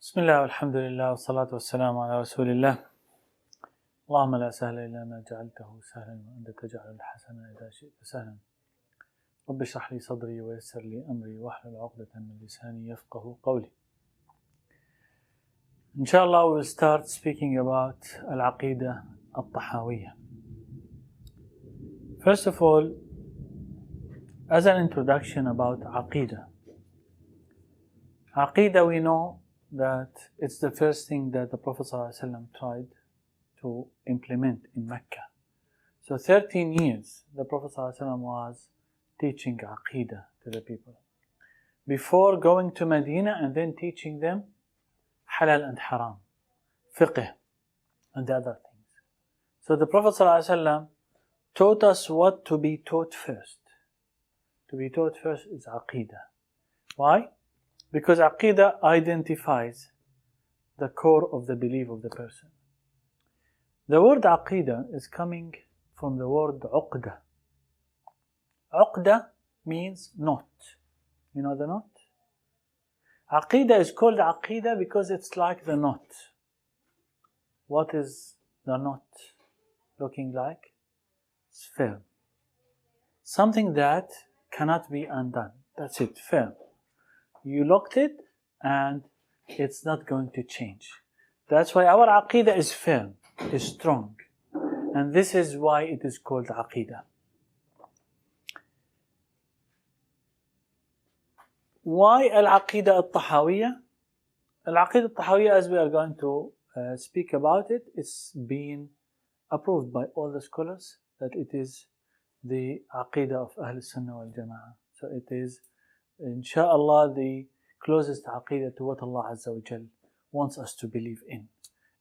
بسم الله والحمد لله والصلاة والسلام على رسول الله. اللهم لا سهل إلا ما جعلته سهلا وأنت تجعل الحسن إذا شئت سهلا. رب اشرح لي صدري ويسر لي أمري واحلل عقدة من لساني يفقه قولي. Inshallah, we'll start speaking about Al-Aqidah Al-Tahawiyya. First of all, as an introduction about Aqidah. Aqidah, we know that it's the first thing that the Prophet ﷺ tried to implement in Mecca. So 13 years the Prophet ﷺ was teaching Aqidah to the people. Before going to Medina and then teaching them halal and haram, fiqh and the other things. So the Prophet ﷺ taught us what to be taught first. To be taught first is Aqidah. Why? Because Aqidah identifies the core of the belief of the person. The word Aqidah is coming from the word Uqda. Uqda means knot. You know the knot? Aqidah is called Aqidah because it's like the knot. What is the knot looking like? It's firm. Something that cannot be undone. That's it, firm. You locked it and it's not going to change. That's why our Aqidah is firm, is strong. And this is why it is called Aqidah. Why Al-Aqidah Al-Tahawiyya? Al-Aqidah Al-Tahawiyya, as we are going to speak about it, it's been approved by all the scholars that it is the Aqidah of Ahl Sunnah wal Jama'ah. So it is, inshallah, the closest Aqidah to what Allah Azza wa Jal wants us to believe in.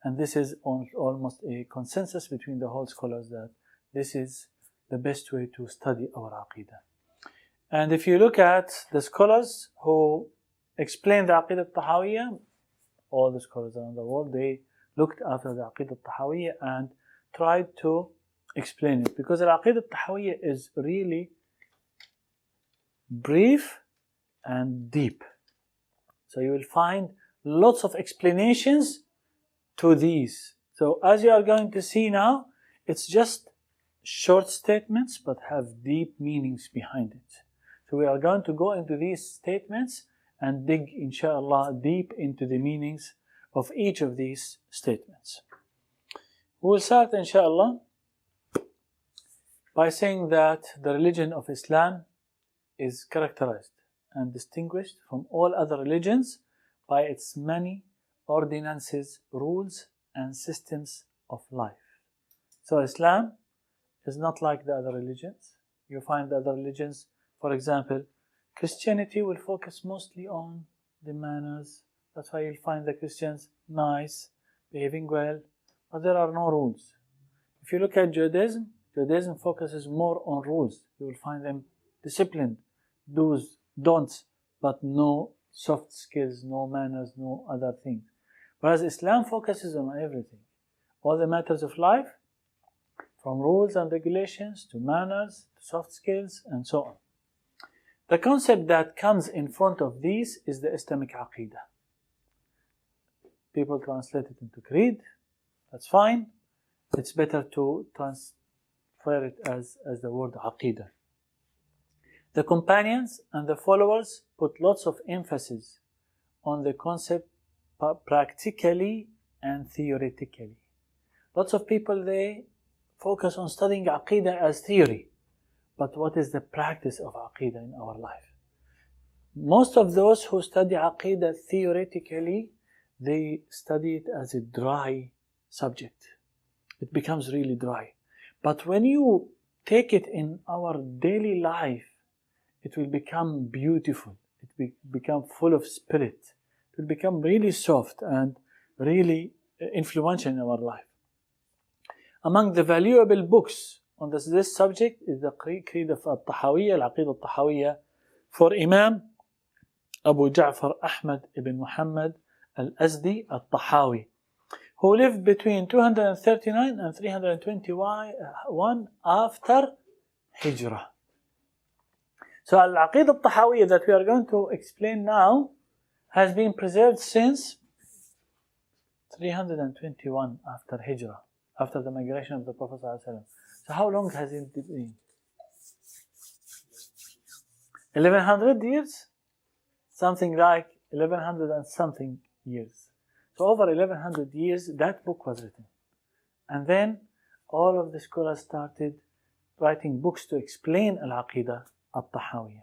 And this is almost a consensus between the whole scholars that this is the best way to study our Aqidah. And if you look at the scholars who explain the Aqidah Al-Tahawiyya, all the scholars around the world, they looked after the Aqidah Al-Tahawiyya and tried to explain it. Because the Aqidah Al-Tahawiyya is really brief and deep. So you will find lots of explanations to these. So as you are going to see now, it's just short statements but have deep meanings behind it. So we are going to go into these statements and dig, inshallah, deep into the meanings of each of these statements. We will start, inshallah, by saying that the religion of Islam is characterized and distinguished from all other religions by its many ordinances, rules, and systems of life. So Islam is not like the other religions. You find the other religions, for example, Christianity will focus mostly on the manners. That's why you'll find the Christians nice, behaving well, but there are no rules. If you look at Judaism, Judaism focuses more on rules. You will find them disciplined, do's, don'ts, but no soft skills, no manners, no other things. Whereas Islam focuses on everything. All the matters of life, from rules and regulations to manners, to soft skills, and so on. The concept that comes in front of these is the Islamic Aqidah. People translate it into creed. That's fine. It's better to transfer it as the word Aqidah. The companions and the followers put lots of emphasis on the concept practically and theoretically. Lots of people, they focus on studying Aqidah as theory. But what is the practice of Aqidah in our life? Most of those who study Aqidah theoretically, they study it as a dry subject. It becomes really dry. But when you take it in our daily life, it will become beautiful. It will become full of spirit. It will become really soft and really influential in our life. Among the valuable books on this subject is the Creed of Al-Tahawiyya, Al-Aqidah Al-Tahawiyya, for Imam Abu Ja'far Ahmad ibn Muhammad Al-Azdi Al-Tahawi, who lived between 239 and 321 after Hijrah. So Al-Aqidah Al-Tahawiyya that we are going to explain now has been preserved since 321 after Hijrah, after the migration of the Prophet ﷺ. So how long has it been? 1100 years? Something like 1100 and something years. So over 1100 years, that book was written. And then all of the scholars started writing books to explain Al-Aqidah Al-Tahawiyah.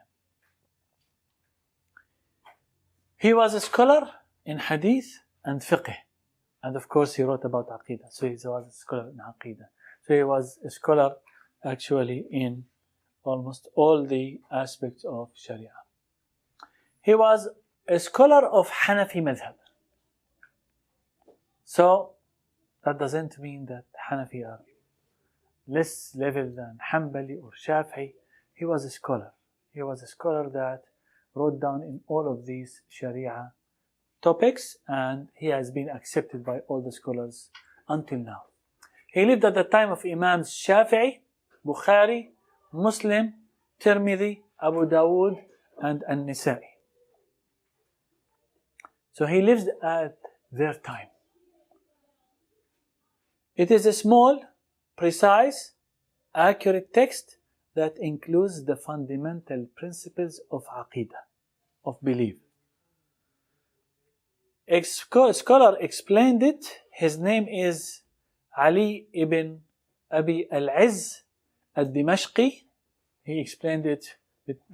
He was a scholar in Hadith and Fiqh. And of course he wrote about Aqidah. So he was a scholar in Aqidah. So he was a scholar actually in almost all the aspects of Sharia. He was a scholar of Hanafi madhab. So that doesn't mean that Hanafi are less level than Hanbali or Shafi'i. He was a scholar. He was a scholar that wrote down in all of these Sharia topics, and he has been accepted by all the scholars until now. He lived at the time of Imams Shafi'i, Bukhari, Muslim, Tirmidhi, Abu Dawood, and An-Nisa'i. So he lived at their time. It is a small, precise, accurate text that includes the fundamental principles of Aqidah, of belief. A scholar explained it. His name is Ali ibn Abi al-Izz al-Dimashqi. He explained it.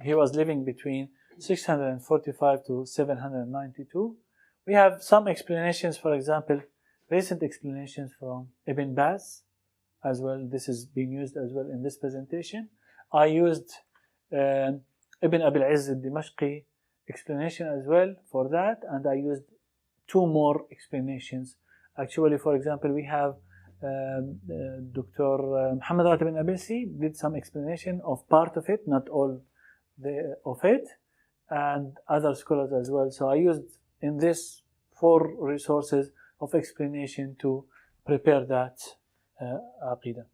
He was living between 645 to 792. We have some explanations, for example, recent explanations from Ibn Baz as well. This is being used as well in this presentation. I used Ibn Abi al-Izz al-Dimashqi explanation as well for that, and I used two more explanations. Actually, for example, we have Dr. Muhammad Ratib al-Abilsi did some explanation of part of it, not all of it, and other scholars as well. So I used in this 4 resources of explanation to prepare that Aqidah.